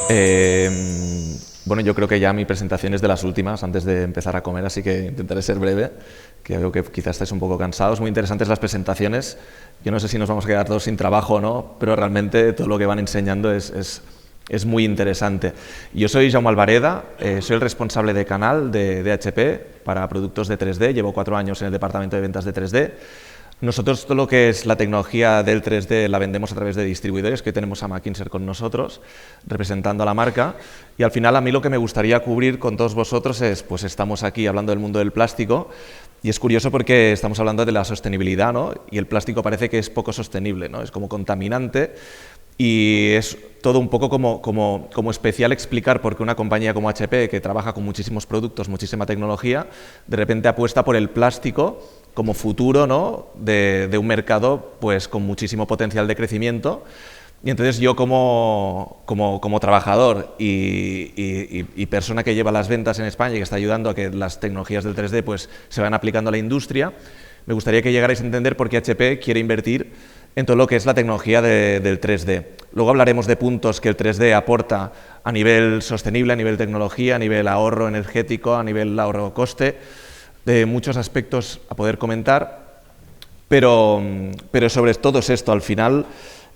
Bueno, yo creo que ya mi presentación es de las últimas antes de empezar a comer, así que intentaré ser breve, que veo que quizás estáis un poco cansados. Muy interesantes las presentaciones. Yo no sé si nos vamos a quedar todos sin trabajo o no, pero realmente todo lo que van enseñando es muy interesante. Yo soy Jaume Albareda, soy el responsable de canal de HP para productos de 3D. Llevo 4 años en el departamento de ventas de 3D. Nosotros todo lo que es la tecnología del 3D la vendemos a través de distribuidores, que tenemos a McKinsey con nosotros, representando a la marca. Y al final a mí lo que me gustaría cubrir con todos vosotros es, pues estamos aquí hablando del mundo del plástico, y es curioso porque estamos hablando de la sostenibilidad, ¿no? Y el plástico parece que es poco sostenible, ¿no? Es como contaminante, y es todo un poco como especial explicar por qué una compañía como HP, que trabaja con muchísimos productos, muchísima tecnología, de repente apuesta por el plástico como futuro, ¿no? de un mercado pues, con muchísimo potencial de crecimiento. Y entonces yo como trabajador y persona que lleva las ventas en España y que está ayudando a que las tecnologías del 3D pues, se vayan aplicando a la industria, me gustaría que llegarais a entender por qué HP quiere invertir en todo lo que es la tecnología del 3D. Luego hablaremos de puntos que el 3D aporta a nivel sostenible, a nivel tecnología, a nivel ahorro energético, a nivel ahorro coste, de muchos aspectos a poder comentar, pero sobre todo es esto, al final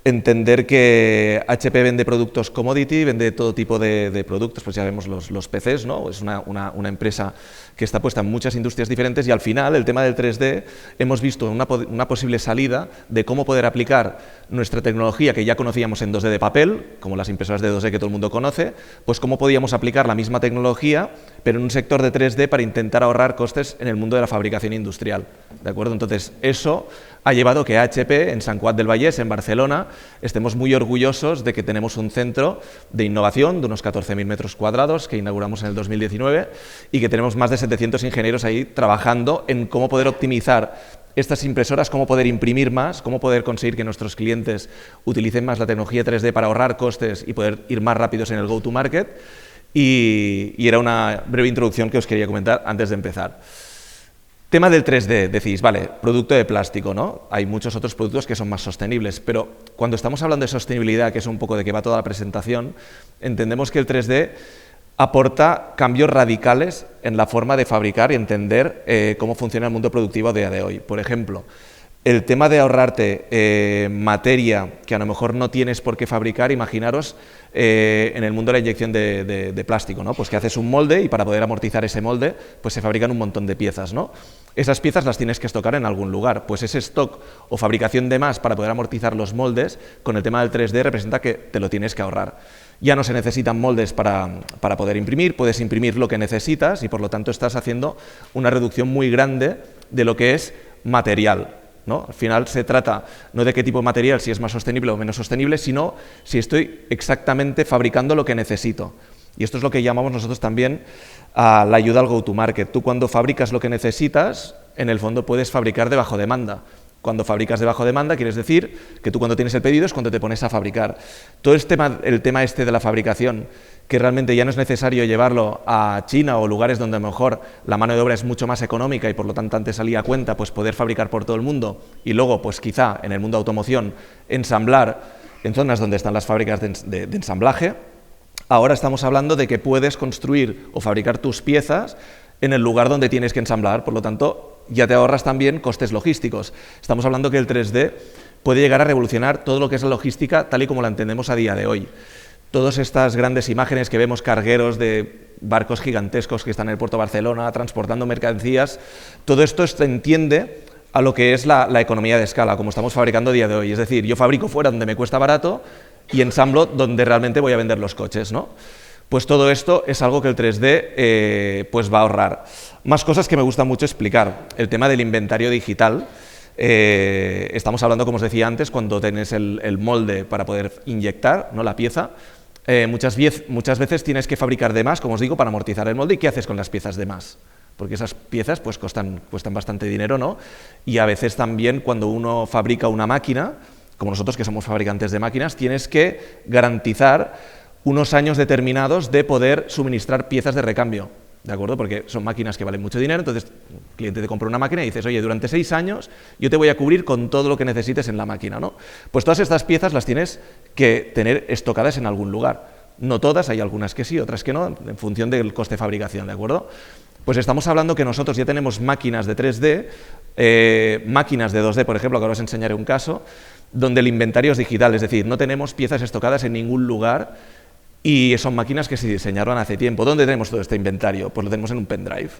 entender que HP vende productos commodity, vende todo tipo de productos, pues ya vemos los PCs, ¿no? Es una empresa que está puesta en muchas industrias diferentes y al final el tema del 3D hemos visto una posible salida de cómo poder aplicar nuestra tecnología que ya conocíamos en 2D de papel, como las impresoras de 2D que todo el mundo conoce, pues cómo podíamos aplicar la misma tecnología pero en un sector de 3D para intentar ahorrar costes en el mundo de la fabricación industrial, ¿de acuerdo? Entonces eso ha llevado que HP, en Sant Cugat del Vallès, en Barcelona, estemos muy orgullosos de que tenemos un centro de innovación de unos 14.000 metros cuadrados que inauguramos en el 2019 y que tenemos más de 700 ingenieros ahí trabajando en cómo poder optimizar estas impresoras, cómo poder imprimir más, cómo poder conseguir que nuestros clientes utilicen más la tecnología 3D para ahorrar costes y poder ir más rápidos en el go-to-market. Y era una breve introducción que os quería comentar antes de empezar. Tema del 3D, decís, vale, producto de plástico, ¿no? Hay muchos otros productos que son más sostenibles, pero cuando estamos hablando de sostenibilidad, que es un poco de que va toda la presentación, entendemos que el 3D aporta cambios radicales en la forma de fabricar y entender cómo funciona el mundo productivo a día de hoy. Por ejemplo, el tema de ahorrarte materia que a lo mejor no tienes por qué fabricar, imaginaros en el mundo de la inyección de plástico, ¿no? Pues que haces un molde y para poder amortizar ese molde pues se fabrican un montón de piezas, ¿no? Esas piezas las tienes que estocar en algún lugar, pues ese stock o fabricación de más para poder amortizar los moldes con el tema del 3D representa que te lo tienes que ahorrar. Ya no se necesitan moldes para poder imprimir, puedes imprimir lo que necesitas y por lo tanto estás haciendo una reducción muy grande de lo que es material, ¿no? Al final se trata no de qué tipo de material, si es más sostenible o menos sostenible, sino si estoy exactamente fabricando lo que necesito. Y esto es lo que llamamos nosotros también a la ayuda al go-to-market. Tú cuando fabricas lo que necesitas, en el fondo puedes fabricar de bajo demanda. Cuando fabricas de bajo demanda, quieres decir que tú cuando tienes el pedido es cuando te pones a fabricar. Todo el tema este de la fabricación, que realmente ya no es necesario llevarlo a China o lugares donde a lo mejor la mano de obra es mucho más económica y por lo tanto antes salía a cuenta pues poder fabricar por todo el mundo y luego pues quizá en el mundo de automoción ensamblar en zonas donde están las fábricas de ensamblaje. Ahora estamos hablando de que puedes construir o fabricar tus piezas en el lugar donde tienes que ensamblar, por lo tanto ya te ahorras también costes logísticos. Estamos hablando que el 3D puede llegar a revolucionar todo lo que es la logística tal y como la entendemos a día de hoy. Todas estas grandes imágenes que vemos, cargueros de barcos gigantescos que están en el puerto de Barcelona transportando mercancías, todo esto se entiende a lo que es la economía de escala, como estamos fabricando a día de hoy. Es decir, yo fabrico fuera donde me cuesta barato y ensamblo donde realmente voy a vender los coches, ¿no? Pues todo esto es algo que el 3D pues va a ahorrar. Más cosas que me gusta mucho explicar. El tema del inventario digital. Estamos hablando, como os decía antes, cuando tenés el molde para poder inyectar, ¿no? La pieza. Muchas veces tienes que fabricar de más, como os digo, para amortizar el molde. ¿Y qué haces con las piezas de más? Porque esas piezas pues, cuestan bastante dinero, ¿no? Y a veces también cuando uno fabrica una máquina, como nosotros que somos fabricantes de máquinas, tienes que garantizar unos años determinados de poder suministrar piezas de recambio, ¿de acuerdo? Porque son máquinas que valen mucho dinero, entonces el cliente te compra una máquina y dices, oye, durante 6 años yo te voy a cubrir con todo lo que necesites en la máquina, ¿no? Pues todas estas piezas las tienes que tener estocadas en algún lugar. No todas, hay algunas que sí, otras que no, en función del coste de fabricación, ¿de acuerdo? Pues estamos hablando que nosotros ya tenemos máquinas de 3D, máquinas de 2D, por ejemplo, que ahora os enseñaré un caso, donde el inventario es digital, es decir, no tenemos piezas estocadas en ningún lugar y son máquinas que se diseñaron hace tiempo. ¿Dónde tenemos todo este inventario? Pues lo tenemos en un pendrive,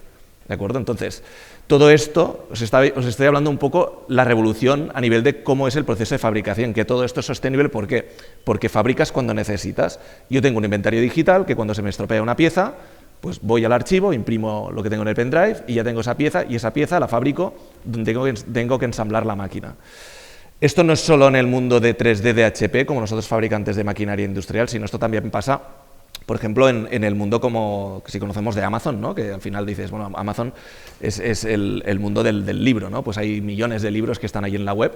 ¿de acuerdo? Entonces, todo esto, os estoy hablando un poco la revolución a nivel de cómo es el proceso de fabricación, que todo esto es sostenible, ¿por qué? Porque fabricas cuando necesitas. Yo tengo un inventario digital que cuando se me estropea una pieza, pues voy al archivo, imprimo lo que tengo en el pendrive y ya tengo esa pieza, y esa pieza la fabrico donde tengo que ensamblar la máquina. Esto no es solo en el mundo de 3D de HP, como nosotros fabricantes de maquinaria industrial, sino esto también pasa, por ejemplo, en el mundo como si conocemos de Amazon, ¿no? Que al final dices, bueno, Amazon es el mundo del libro, ¿no? Pues hay millones de libros que están ahí en la web.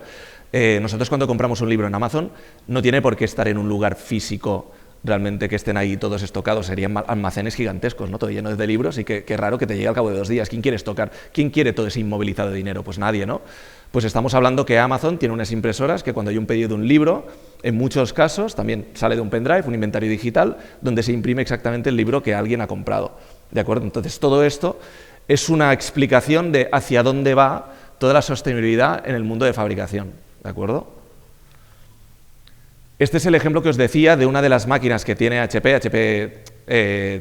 Nosotros cuando compramos un libro en Amazon no tiene por qué estar en un lugar físico realmente que estén ahí todos estocados, serían almacenes gigantescos, ¿no? Todo lleno de libros y qué raro que te llegue al cabo de 2 días. ¿Quién quiere estocar? ¿Quién quiere todo ese inmovilizado de dinero? Pues nadie, ¿no? Pues estamos hablando que Amazon tiene unas impresoras que cuando hay un pedido de un libro, en muchos casos también sale de un pendrive, un inventario digital, donde se imprime exactamente el libro que alguien ha comprado, ¿de acuerdo? Entonces todo esto es una explicación de hacia dónde va toda la sostenibilidad en el mundo de fabricación, ¿de acuerdo? Este es el ejemplo que os decía de una de las máquinas que tiene HP. HP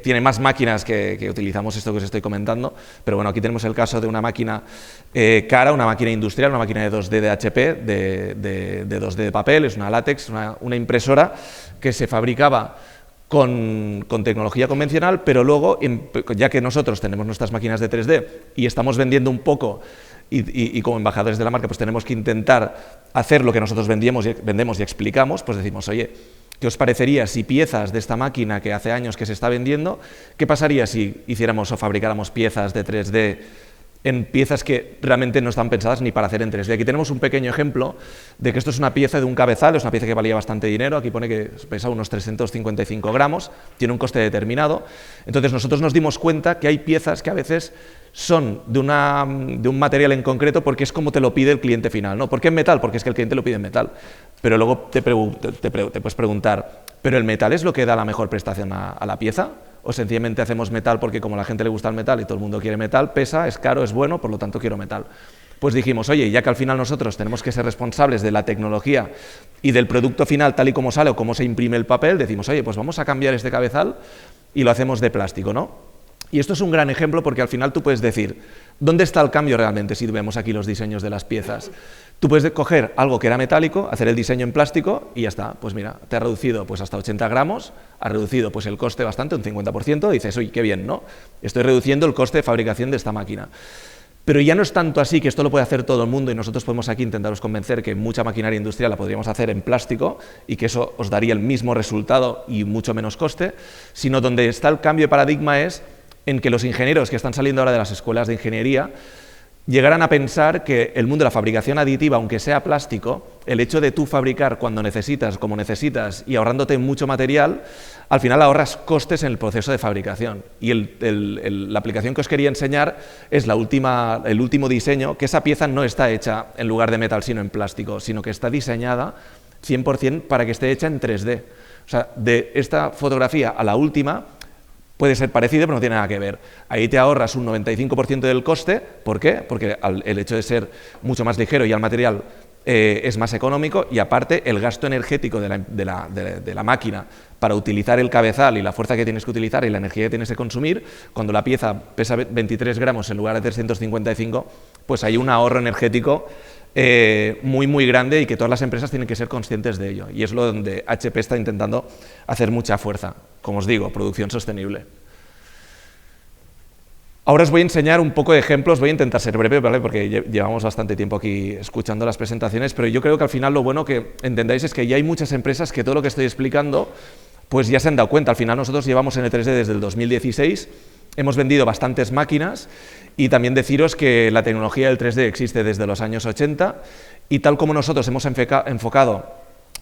tiene más máquinas que utilizamos esto que os estoy comentando, pero bueno, aquí tenemos el caso de una máquina cara, una máquina industrial, una máquina de 2D de HP, de 2D de papel, es una látex, una impresora que se fabricaba con tecnología convencional, pero luego, ya que nosotros tenemos nuestras máquinas de 3D y estamos vendiendo un poco, y como embajadores de la marca pues tenemos que intentar hacer lo que nosotros vendemos y explicamos, pues decimos, oye, ¿qué os parecería si piezas de esta máquina que hace años que se está vendiendo, qué pasaría si hiciéramos o fabricáramos piezas de 3D en piezas que realmente no están pensadas ni para hacer en 3D? Aquí tenemos un pequeño ejemplo de que esto es una pieza de un cabezal, es una pieza que valía bastante dinero, aquí pone que pesa unos 355 gramos, tiene un coste determinado. Entonces nosotros nos dimos cuenta que hay piezas que a veces son de un material en concreto porque es como te lo pide el cliente final, ¿no? ¿Por qué en metal? Porque es que el cliente lo pide en metal. Pero luego te puedes preguntar, ¿pero el metal es lo que da la mejor prestación a la pieza? ¿O sencillamente hacemos metal porque como a la gente le gusta el metal y todo el mundo quiere metal, pesa, es caro, es bueno, por lo tanto quiero metal? Pues dijimos, oye, ya que al final nosotros tenemos que ser responsables de la tecnología y del producto final tal y como sale o cómo se imprime el papel, decimos, oye, pues vamos a cambiar este cabezal y lo hacemos de plástico, ¿no? Y esto es un gran ejemplo porque al final tú puedes decir, ¿dónde está el cambio realmente si vemos aquí los diseños de las piezas? Tú puedes coger algo que era metálico, hacer el diseño en plástico y ya está. Pues mira, te ha reducido pues hasta 80 gramos, ha reducido pues el coste bastante, un 50%, y dices, oye, qué bien, ¿no? Estoy reduciendo el coste de fabricación de esta máquina. Pero ya no es tanto así que esto lo puede hacer todo el mundo y nosotros podemos aquí intentaros convencer que mucha maquinaria industrial la podríamos hacer en plástico y que eso os daría el mismo resultado y mucho menos coste, sino donde está el cambio de paradigma es en que los ingenieros que están saliendo ahora de las escuelas de ingeniería llegaran a pensar que el mundo de la fabricación aditiva, aunque sea plástico, el hecho de tú fabricar cuando necesitas, como necesitas y ahorrándote mucho material, al final ahorras costes en el proceso de fabricación. Y la aplicación que os quería enseñar es el último diseño, que esa pieza no está hecha en lugar de metal, sino en plástico, sino que está diseñada 100% para que esté hecha en 3D. O sea, de esta fotografía a la última puede ser parecido, pero no tiene nada que ver. Ahí te ahorras un 95% del coste. ¿Por qué? Porque el hecho de ser mucho más ligero y el material es más económico, y aparte el gasto energético de la máquina para utilizar el cabezal y la fuerza que tienes que utilizar y la energía que tienes que consumir, cuando la pieza pesa 23 gramos en lugar de 355, pues hay un ahorro energético muy grande y que todas las empresas tienen que ser conscientes de ello. Y es lo donde HP está intentando hacer mucha fuerza. Como os digo, producción sostenible. Ahora os voy a enseñar un poco de ejemplos, voy a intentar ser breve, ¿vale? Porque llevamos bastante tiempo aquí escuchando las presentaciones, pero yo creo que al final lo bueno que entendáis es que ya hay muchas empresas que todo lo que estoy explicando pues ya se han dado cuenta. Al final nosotros llevamos en el 3D desde el 2016, hemos vendido bastantes máquinas y también deciros que la tecnología del 3D existe desde los años 80 y tal como nosotros hemos enfocado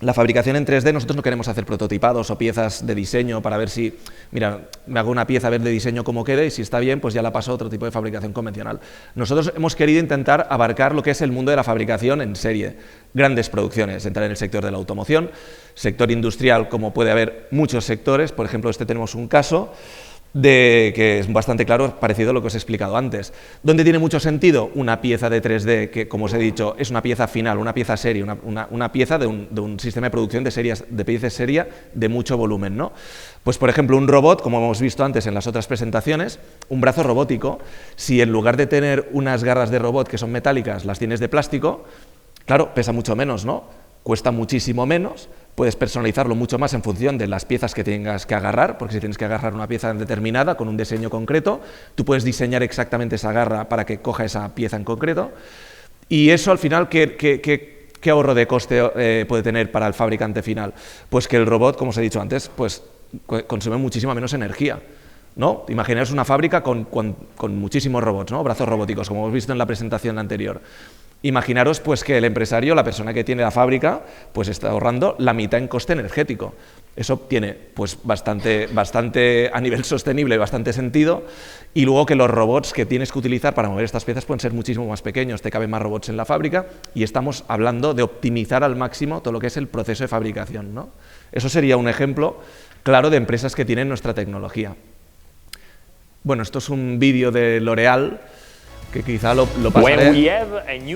La fabricación en 3D, nosotros no queremos hacer prototipados o piezas de diseño para ver si, mira, me hago una pieza a ver de diseño cómo quede y si está bien, pues ya la paso a otro tipo de fabricación convencional. Nosotros hemos querido intentar abarcar lo que es el mundo de la fabricación en serie, grandes producciones, entrar en el sector de la automoción, sector industrial, como puede haber muchos sectores, por ejemplo, tenemos un caso que es bastante claro, parecido a lo que os he explicado antes. ¿Dónde tiene mucho sentido? Una pieza de 3D que, como os he dicho, es una pieza final, una pieza serie, una pieza de un sistema de producción de piezas serie de mucho volumen, ¿no? Pues, por ejemplo, un robot, como hemos visto antes en las otras presentaciones, un brazo robótico, si en lugar de tener unas garras de robot que son metálicas, las tienes de plástico, claro, pesa mucho menos, ¿no? Cuesta muchísimo menos, puedes personalizarlo mucho más en función de las piezas que tengas que agarrar, porque si tienes que agarrar una pieza determinada con un diseño concreto, tú puedes diseñar exactamente esa garra para que coja esa pieza en concreto, y eso al final, ¿qué ahorro de coste puede tener para el fabricante final? Pues que el robot, como os he dicho antes, pues consume muchísima menos energía, ¿no? Imaginaos una fábrica con muchísimos robots, ¿no? Brazos robóticos, como hemos visto en la presentación anterior. Imaginaros pues que el empresario, la persona que tiene la fábrica, pues está ahorrando la mitad en coste energético. Eso tiene pues bastante a nivel sostenible, bastante sentido, y luego que los robots que tienes que utilizar para mover estas piezas pueden ser muchísimo más pequeños, te caben más robots en la fábrica, y estamos hablando de optimizar al máximo todo lo que es el proceso de fabricación, ¿no? Eso sería un ejemplo claro de empresas que tienen nuestra tecnología. Bueno, esto es un vídeo de L'Oréal, que quizá lo pasaré.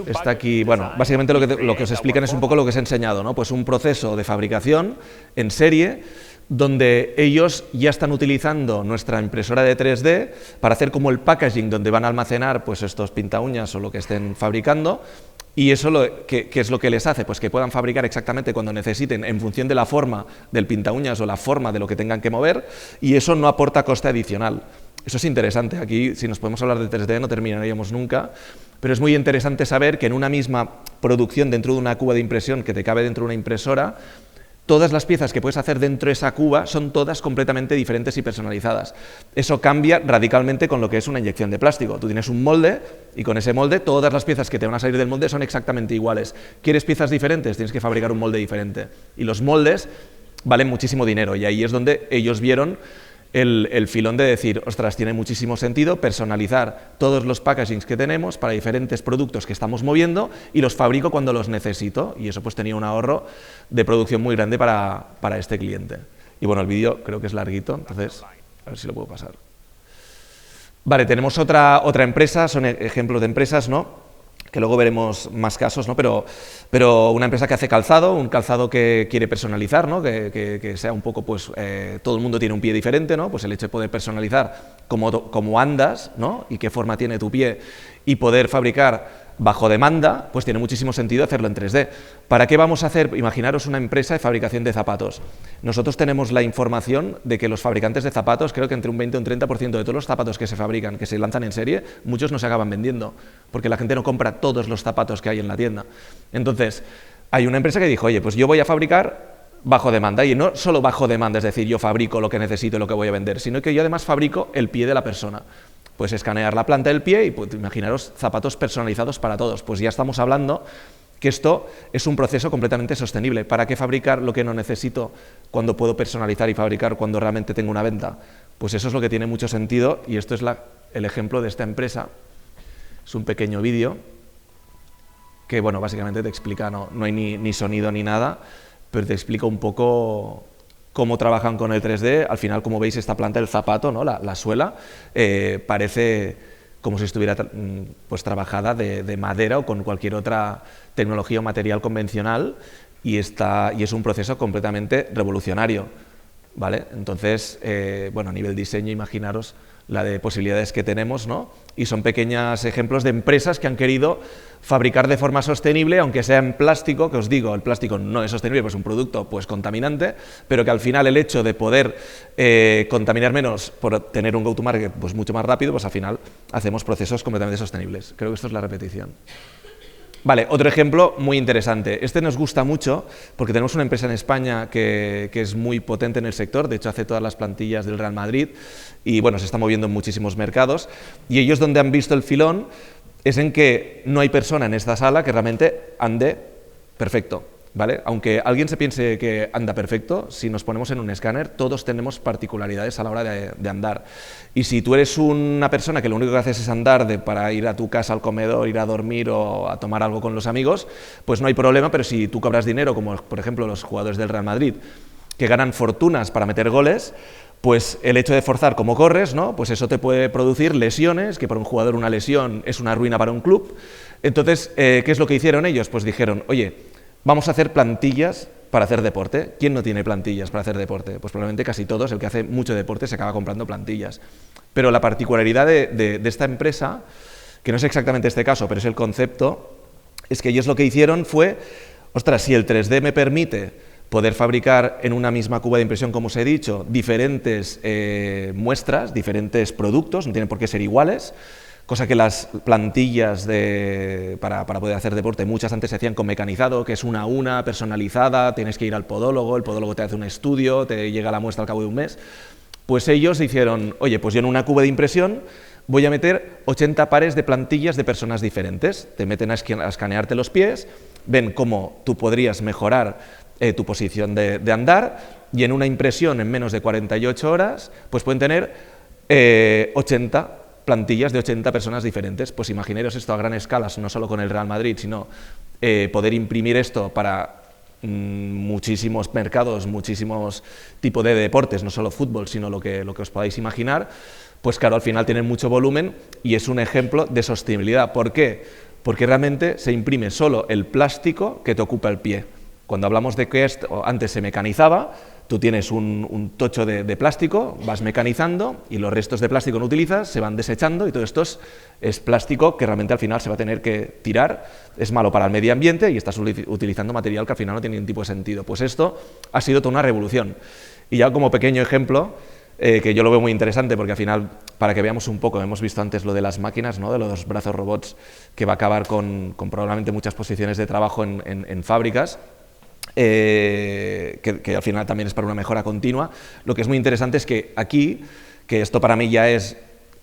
Está aquí, bueno, básicamente lo que os explican es un poco lo que os he enseñado, ¿no? Pues un proceso de fabricación en serie, donde ellos ya están utilizando nuestra impresora de 3D para hacer como el packaging donde van a almacenar pues estos pintaúñas o lo que estén fabricando. ¿Y eso qué es lo que les hace? Pues que puedan fabricar exactamente cuando necesiten en función de la forma del pintaúñas o la forma de lo que tengan que mover, y eso no aporta coste adicional. Eso es interesante. Aquí, si nos podemos hablar de 3D, no terminaríamos nunca, pero es muy interesante saber que en una misma producción dentro de una cuba de impresión que te cabe dentro de una impresora, todas las piezas que puedes hacer dentro de esa cuba son todas completamente diferentes y personalizadas. Eso cambia radicalmente con lo que es una inyección de plástico. Tú tienes un molde y con ese molde todas las piezas que te van a salir del molde son exactamente iguales. ¿Quieres piezas diferentes? Tienes que fabricar un molde diferente. Y los moldes valen muchísimo dinero, y ahí es donde ellos vieron el filón de decir, ostras, tiene muchísimo sentido personalizar todos los packagings que tenemos para diferentes productos que estamos moviendo y los fabrico cuando los necesito, y eso pues tenía un ahorro de producción muy grande para este cliente. Y bueno, el vídeo creo que es larguito, entonces a ver si lo puedo pasar. Vale, tenemos otra empresa, son ejemplos de empresas, ¿no?, que luego veremos más casos, ¿no? Pero una empresa que hace calzado, un calzado que quiere personalizar, ¿no? Que sea un poco, pues, todo el mundo tiene un pie diferente, ¿no? Pues el hecho de poder personalizar cómo andas, ¿no?, y qué forma tiene tu pie, y poder fabricar bajo demanda, pues tiene muchísimo sentido hacerlo en 3D. ¿Para qué vamos a hacer? Imaginaros una empresa de fabricación de zapatos. Nosotros tenemos la información de que los fabricantes de zapatos, creo que entre un 20 y un 30% de todos los zapatos que se fabrican, que se lanzan en serie, muchos no se acaban vendiendo, porque la gente no compra todos los zapatos que hay en la tienda. Entonces, hay una empresa que dijo, oye, pues yo voy a fabricar bajo demanda, y no solo bajo demanda, es decir, yo fabrico lo que necesito y lo que voy a vender, sino que yo además fabrico el pie de la persona. Pues escanear la planta del pie y pues, imaginaros zapatos personalizados para todos. Pues ya estamos hablando que esto es un proceso completamente sostenible. ¿Para qué fabricar lo que no necesito cuando puedo personalizar y fabricar cuando realmente tengo una venta? Pues eso es lo que tiene mucho sentido, y esto es el ejemplo de esta empresa. Es un pequeño vídeo que, bueno, básicamente te explica, no hay ni sonido ni nada, pero te explica un poco cómo trabajan con el 3D. Al final, como veis, esta planta del zapato, ¿no?, la suela, parece como si estuviera pues trabajada de madera o con cualquier otra tecnología o material convencional, y es un proceso completamente revolucionario, ¿vale? Entonces, bueno, a nivel diseño, imaginaros la de posibilidades que tenemos, ¿no? Y son pequeños ejemplos de empresas que han querido fabricar de forma sostenible, aunque sea en plástico, que os digo, el plástico no es sostenible, pues es un producto pues contaminante, pero que al final el hecho de poder contaminar menos por tener un go-to-market pues mucho más rápido, pues al final hacemos procesos completamente sostenibles. Creo que esto es la repetición. Vale, otro ejemplo muy interesante. Este nos gusta mucho porque tenemos una empresa en España que es muy potente en el sector, de hecho hace todas las plantillas del Real Madrid y bueno, se está moviendo en muchísimos mercados, y ellos donde han visto el filón es en que no hay persona en esta sala que realmente ande perfecto. ¿vale? Aunque alguien se piense que anda perfecto, si nos ponemos en un escáner, todos tenemos particularidades a la hora de andar. Y si tú eres una persona que lo único que haces es andar para ir a tu casa al comedor, ir a dormir o a tomar algo con los amigos, pues no hay problema, pero si tú cobras dinero, como por ejemplo los jugadores del Real Madrid, que ganan fortunas para meter goles, pues el hecho de forzar como corres, ¿no? Pues eso te puede producir lesiones, que para un jugador una lesión es una ruina para un club. Entonces, ¿qué es lo que hicieron ellos? Pues dijeron, oye, vamos a hacer plantillas para hacer deporte. ¿Quién no tiene plantillas para hacer deporte? Pues probablemente casi todos. El que hace mucho deporte se acaba comprando plantillas. Pero la particularidad de esta empresa, que no es exactamente este caso, pero es el concepto, es que ellos lo que hicieron fue, ostras, si el 3D me permite poder fabricar en una misma cuba de impresión, como os he dicho, diferentes muestras, diferentes productos, no tienen por qué ser iguales, cosa que las plantillas para poder hacer deporte, muchas antes se hacían con mecanizado, que es una a una, personalizada, tienes que ir al podólogo, el podólogo te hace un estudio, te llega la muestra al cabo de un mes. Pues ellos dijeron, oye, pues yo en una cuba de impresión voy a meter 80 pares de plantillas de personas diferentes, te meten a escanearte los pies, ven cómo tú podrías mejorar tu posición de andar, y en una impresión en menos de 48 horas, pues pueden tener 80 plantillas de 80 personas diferentes. Pues imaginaros esto a gran escala, no solo con el Real Madrid, sino poder imprimir esto para muchísimos mercados, muchísimos tipos de deportes, no solo fútbol, sino lo que os podáis imaginar, pues claro, al final tienen mucho volumen y es un ejemplo de sostenibilidad. ¿Por qué? Porque realmente se imprime solo el plástico que te ocupa el pie. Cuando hablamos de que antes se mecanizaba, tú tienes un tocho de plástico, vas mecanizando y los restos de plástico no utilizas, se van desechando y todo esto es plástico que realmente al final se va a tener que tirar, es malo para el medio ambiente y estás utilizando material que al final no tiene ningún tipo de sentido. Pues esto ha sido toda una revolución. Y ya como pequeño ejemplo, que yo lo veo muy interesante porque al final, para que veamos un poco, hemos visto antes lo de las máquinas, ¿no? De los brazos robots, que va a acabar con probablemente muchas posiciones de trabajo en fábricas, que al final también es para una mejora continua. Lo que es muy interesante es que aquí, que esto para mí ya es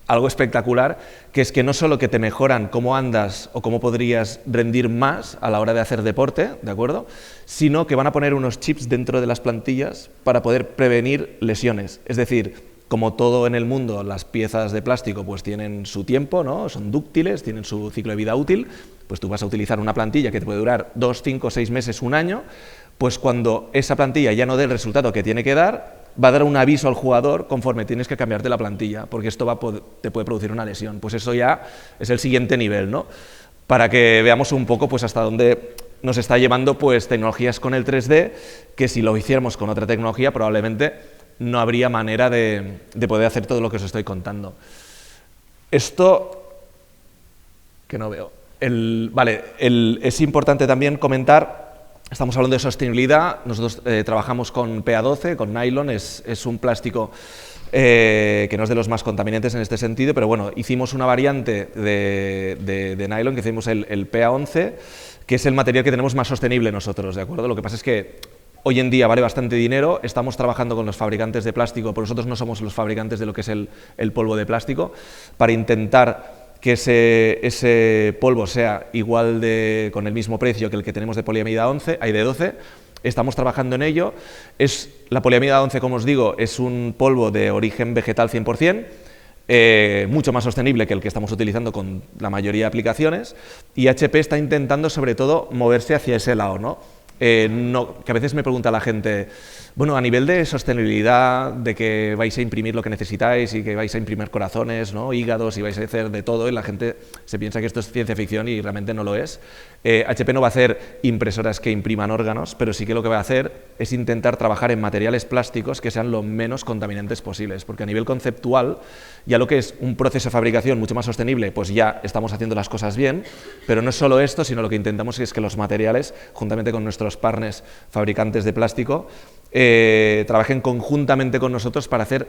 algo espectacular, que es que no solo que te mejoran cómo andas o cómo podrías rendir más a la hora de hacer deporte, ¿de acuerdo?, sino que van a poner unos chips dentro de las plantillas para poder prevenir lesiones. Es decir, como todo en el mundo, las piezas de plástico pues tienen su tiempo, ¿no? Son dúctiles, tienen su ciclo de vida útil, pues tú vas a utilizar una plantilla que te puede durar 2, 5, 6 meses, un año, pues cuando esa plantilla ya no dé el resultado que tiene que dar, va a dar un aviso al jugador conforme tienes que cambiarte la plantilla, porque esto te puede producir una lesión. Pues eso ya es el siguiente nivel, ¿no? Para que veamos un poco pues hasta dónde nos está llevando pues tecnologías con el 3D, que si lo hiciéramos con otra tecnología probablemente no habría manera de poder hacer todo lo que os estoy contando. Esto, que no veo. Es importante también comentar, estamos hablando de sostenibilidad, nosotros trabajamos con PA12, con nylon, es un plástico que no es de los más contaminantes en este sentido, pero bueno, hicimos una variante de nylon, que hicimos el PA11, que es el material que tenemos más sostenible nosotros, ¿de acuerdo? Lo que pasa es que hoy en día vale bastante dinero, estamos trabajando con los fabricantes de plástico, pero nosotros no somos los fabricantes de lo que es el polvo de plástico, para intentar que ese polvo sea igual con el mismo precio que el que tenemos de poliamida 11, hay de 12, estamos trabajando en ello. La poliamida 11, como os digo, es un polvo de origen vegetal 100%, mucho más sostenible que el que estamos utilizando con la mayoría de aplicaciones, y HP está intentando sobre todo moverse hacia ese lado, ¿no? Que a veces me pregunta la gente, bueno, a nivel de sostenibilidad, de que vais a imprimir lo que necesitáis y que vais a imprimir corazones, ¿no?, hígados, y vais a hacer de todo, y la gente se piensa que esto es ciencia ficción y realmente no lo es. HP no va a hacer impresoras que impriman órganos, pero sí que lo que va a hacer es intentar trabajar en materiales plásticos que sean lo menos contaminantes posibles, porque a nivel conceptual, ya lo que es un proceso de fabricación mucho más sostenible, pues ya estamos haciendo las cosas bien, pero no es solo esto, sino lo que intentamos es que los materiales, juntamente con nuestros partners fabricantes de plástico, trabajen conjuntamente con nosotros para hacer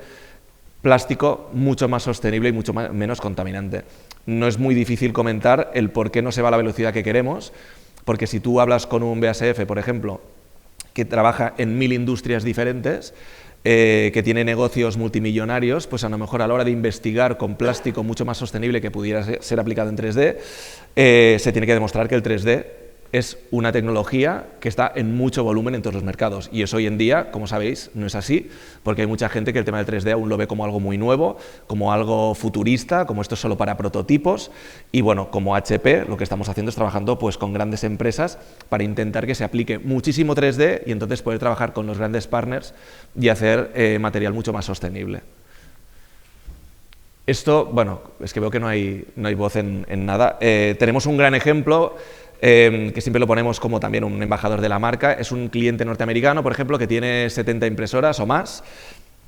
plástico mucho más sostenible y mucho menos contaminante. No es muy difícil comentar el por qué no se va a la velocidad que queremos, porque si tú hablas con un BASF, por ejemplo, que trabaja en 1000 industrias diferentes, que tiene negocios multimillonarios, pues a lo mejor a la hora de investigar con plástico mucho más sostenible que pudiera ser aplicado en 3D, se tiene que demostrar que el 3D es una tecnología que está en mucho volumen en todos los mercados, y eso hoy en día, como sabéis, no es así, porque hay mucha gente que el tema del 3D aún lo ve como algo muy nuevo, como algo futurista, como esto es solo para prototipos, y bueno, como HP lo que estamos haciendo es trabajando pues con grandes empresas para intentar que se aplique muchísimo 3D y entonces poder trabajar con los grandes partners y hacer material mucho más sostenible. Esto, bueno, es que veo que no hay voz en nada. Tenemos un gran ejemplo que siempre lo ponemos como también un embajador de la marca. Es un cliente norteamericano, por ejemplo, que tiene 70 impresoras o más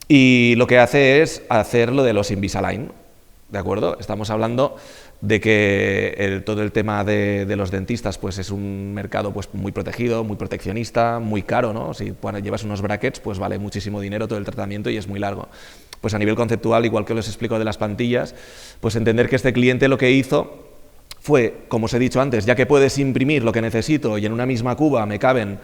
y lo que hace es hacer lo de los Invisalign, ¿de acuerdo? Estamos hablando de que todo el tema de los dentistas pues es un mercado pues muy protegido, muy proteccionista, muy caro, ¿no? Si llevas unos brackets pues vale muchísimo dinero todo el tratamiento y es muy largo. Pues a nivel conceptual, igual que os explico de las plantillas, pues entender que este cliente lo que hizo fue, como os he dicho antes, ya que puedes imprimir lo que necesito y en una misma cuba me caben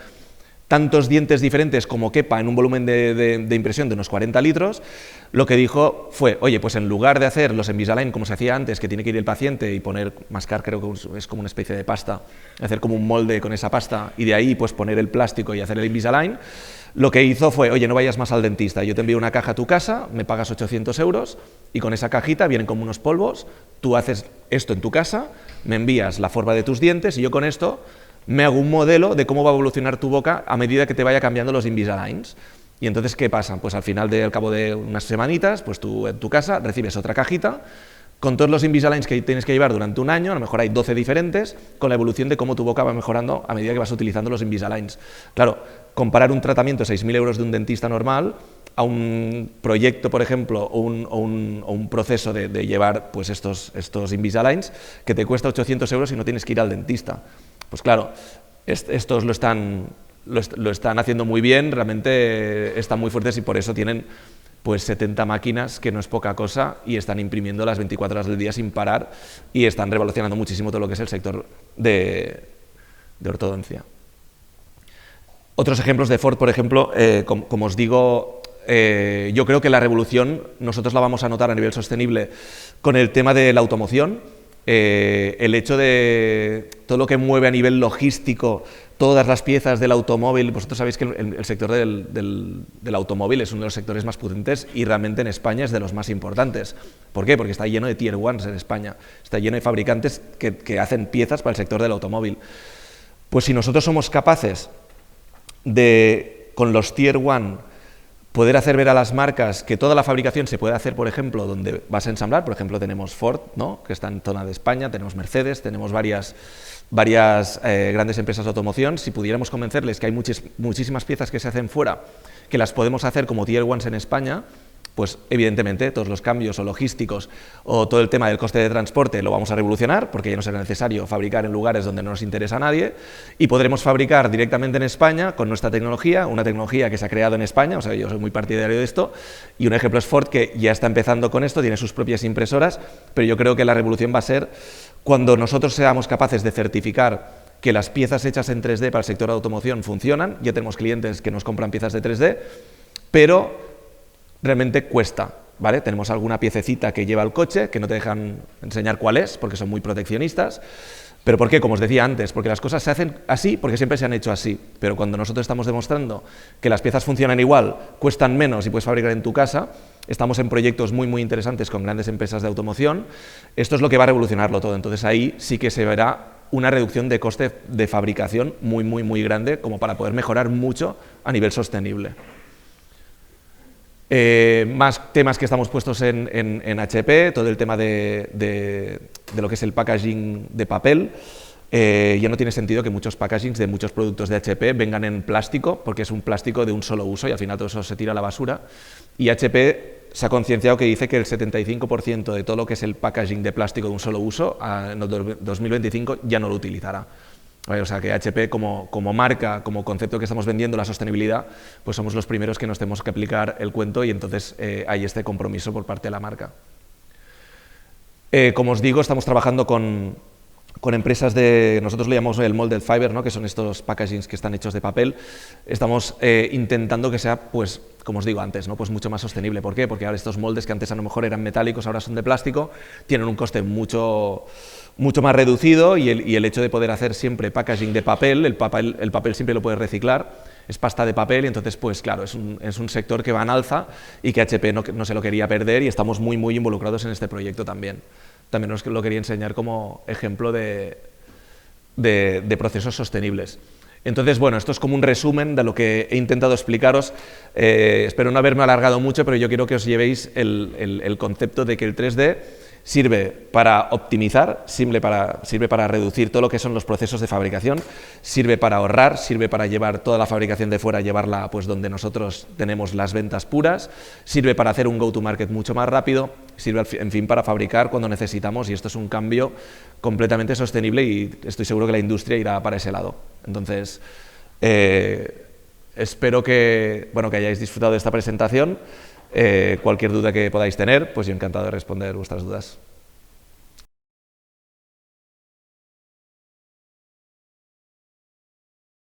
tantos dientes diferentes como quepa en un volumen de impresión de unos 40 litros, lo que dijo fue, oye, pues en lugar de hacer los Invisalign como se hacía antes, que tiene que ir el paciente y mascar, creo que es como una especie de pasta, hacer como un molde con esa pasta y de ahí pues poner el plástico y hacer el Invisalign, lo que hizo fue, oye, no vayas más al dentista, yo te envío una caja a tu casa, me pagas 800 euros y con esa cajita vienen como unos polvos, tú haces esto en tu casa, me envías la forma de tus dientes y yo con esto me hago un modelo de cómo va a evolucionar tu boca a medida que te vaya cambiando los Invisaligns. Y entonces, ¿qué pasa? Pues al final, al cabo de unas semanitas, pues tú en tu casa recibes otra cajita con todos los Invisaligns que tienes que llevar durante un año, a lo mejor hay 12 diferentes, con la evolución de cómo tu boca va mejorando a medida que vas utilizando los Invisaligns. Claro, comparar un tratamiento de 6.000 euros de un dentista normal a un proyecto, por ejemplo, o un proceso de llevar pues estos Invisaligns que te cuesta 800 euros y no tienes que ir al dentista. Pues claro, estos lo están haciendo muy bien, realmente están muy fuertes y por eso tienen pues 70 máquinas, que no es poca cosa, y están imprimiendo las 24 horas del día sin parar y están revolucionando muchísimo todo lo que es el sector de ortodoncia. Otros ejemplos de Ford, por ejemplo, como os digo, yo creo que la revolución nosotros la vamos a notar a nivel sostenible con el tema de la automoción. El hecho de todo lo que mueve a nivel logístico, todas las piezas del automóvil, vosotros sabéis que el sector del automóvil es uno de los sectores más potentes y realmente en España es de los más importantes. ¿Por qué? Porque está lleno de Tier 1 en España, está lleno de fabricantes que hacen piezas para el sector del automóvil. Pues si nosotros somos capaces de, con los Tier 1, poder hacer ver a las marcas que toda la fabricación se puede hacer, por ejemplo, donde vas a ensamblar. Por ejemplo, tenemos Ford, ¿no?, que está en zona de España, tenemos Mercedes, tenemos varias grandes empresas de automoción. Si pudiéramos convencerles que hay muchísimas piezas que se hacen fuera, que las podemos hacer como Tier 1 en España, pues evidentemente todos los cambios o logísticos o todo el tema del coste de transporte lo vamos a revolucionar, porque ya no será necesario fabricar en lugares donde no nos interesa a nadie y podremos fabricar directamente en España con nuestra tecnología, una tecnología que se ha creado en España. O sea, yo soy muy partidario de esto y un ejemplo es Ford, que ya está empezando con esto, tiene sus propias impresoras, pero yo creo que la revolución va a ser cuando nosotros seamos capaces de certificar que las piezas hechas en 3D para el sector de automoción funcionan. Ya tenemos clientes que nos compran piezas de 3D, pero realmente cuesta, ¿vale? Tenemos alguna piececita que lleva el coche, que no te dejan enseñar cuál es, porque son muy proteccionistas. ¿Pero por qué? Como os decía antes, porque las cosas se hacen así, porque siempre se han hecho así. Pero cuando nosotros estamos demostrando que las piezas funcionan igual, cuestan menos y puedes fabricar en tu casa, estamos en proyectos muy, muy interesantes con grandes empresas de automoción, esto es lo que va a revolucionarlo todo. Entonces ahí sí que se verá una reducción de coste de fabricación muy, muy, muy grande, como para poder mejorar mucho a nivel sostenible. Más temas que estamos puestos en HP, todo el tema de lo que es el packaging de papel. Ya no tiene sentido que muchos packagings de muchos productos de HP vengan en plástico, porque es un plástico de un solo uso y al final todo eso se tira a la basura. Y HP se ha concienciado que dice que el 75% de todo lo que es el packaging de plástico de un solo uso en 2025 ya no lo utilizará. O sea que HP como marca, como concepto que estamos vendiendo, la sostenibilidad, pues somos los primeros que nos tenemos que aplicar el cuento y entonces hay este compromiso por parte de la marca. Como os digo, estamos trabajando con con empresas nosotros le llamamos el molded fiber, ¿no? Que son estos packagings que están hechos de papel. Estamos intentando que sea, pues, como os digo antes, ¿no? Pues mucho más sostenible. ¿Por qué? Porque ahora estos moldes que antes a lo mejor eran metálicos, ahora son de plástico, tienen un coste mucho más reducido y el hecho de poder hacer siempre packaging de papel, el papel siempre lo puedes reciclar, es pasta de papel y entonces, pues claro, es un sector que va en alza y que HP no se lo quería perder y estamos muy involucrados en este proyecto también. También os lo quería enseñar como ejemplo de procesos sostenibles. Entonces, bueno, esto es como un resumen de lo que he intentado explicaros. Espero no haberme alargado mucho, pero yo quiero que os llevéis el concepto de que el 3D sirve para optimizar, sirve para reducir todo lo que son los procesos de fabricación, sirve para ahorrar, sirve para llevar toda la fabricación de fuera, llevarla pues donde nosotros tenemos las ventas puras, sirve para hacer un go-to-market mucho más rápido, sirve, en fin, para fabricar cuando necesitamos, y esto es un cambio completamente sostenible y estoy seguro que la industria irá para ese lado. Entonces, espero que hayáis disfrutado de esta presentación. Cualquier duda que podáis tener, pues yo encantado de responder vuestras dudas.